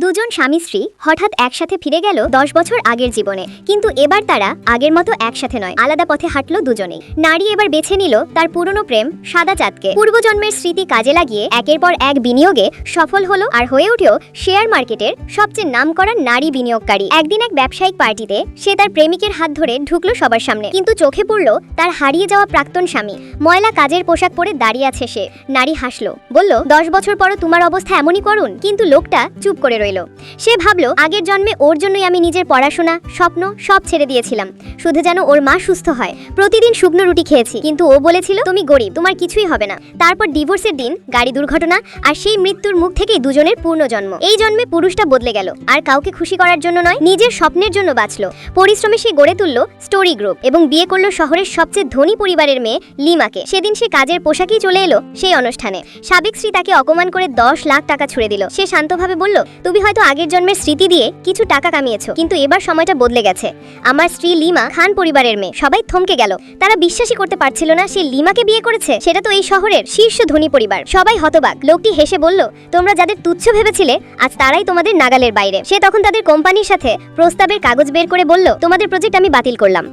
দুজন স্বামী স্ত্রী হঠাৎ একসাথে ফিরে গেল 10 বছর আগের জীবনে। কিন্তু এবার তারা আগের মতো একসাথে নয়, আলাদা পথে হাঁটলো দুজনেই। নারী এবার বেছে নিল তার পুরনো প্রেম সাদা চাঁদকে। পূর্বজন্মের স্মৃতি কাজে লাগিয়ে একের পর এক বিনিয়োগে সফল হলো আর হয়ে উঠেও শেয়ার মার্কেটের সবচেয়ে নামকরা নারী বিনিয়োগকারী। একদিন এক ব্যবসায়িক পার্টিতে সে তার প্রেমিকের হাত ধরে ঢুকলো সবার সামনে, কিন্তু চোখে পড়লো তার হারিয়ে যাওয়া প্রাক্তন স্বামী। ময়লা কাজের পোশাক পরে দাঁড়িয়ে আছে সে। নারী হাসলো, বলল, 10 বছর পরও তোমার অবস্থা এমনই করুন। কিন্তু লোকটা চুপ করে রইল। সে ভাবলো, আগের জন্মে ওর জন্যই আমি নিজের পড়াশোনা, স্বপ্ন সব ছেড়ে দিয়েছিলাম, শুধু যেন ওর মা সুস্থ হয়। প্রতিদিন শুকনো রুটি খেয়েছি, কিন্তু ও বলেছিল তুমি গরিব, তোমার কিছুই হবে না। তারপর ডিভোর্সের দিন, গাড়ি দুর্ঘটনা, আর সেই মৃত্যুর মুখ থেকেই দুজনের পূর্ণ জন্ম। এই জন্মে পুরুষটা বদলে গেল, আর কাউকে খুশি করার জন্য নয়, নিজের স্বপ্নের জন্য বাঁচলো। পরিশ্রমে সে গড়ে তুললো স্টোরি গ্রুপ এবং বিয়ে করলো শহরের সবচেয়ে ধনী পরিবারের মেয়ে লিমাকে। সেদিন সে কাজের পোশাকেই চলে এলো সেই অনুষ্ঠানে। সাবেক স্ত্রী তাকে অপমান করে 10 লাখ টাকা ছুড়ে দিল। সে শান্তভাবে বলল, তুমি হয়তো আগের জন্মের স্মৃতি দিয়ে কিছু টাকা কামিয়েছো, কিন্তু এবার সময়টা বদলে গেছে। আমার স্ত্রী লিমা খান পরিবারের মেয়ে। সবাই থমকে গেল। তারা বিশ্বাসই করতে পারছিল না সে লিমাকে বিয়ে করেছে। সেটা তো এই শহরের শীর্ষ ধনী পরিবার। সবাই হতবাক। লোকটি হেসে বলল, তোমরা যাদের তুচ্ছ ভেবেছিলে আজ তারাই তোমাদের নাগালের বাইরে। সে তখন তাদের কোম্পানির সাথে প্রস্তাবের কাগজ বের করে বলল, তোমাদের প্রজেক্ট আমি বাতিল করলাম।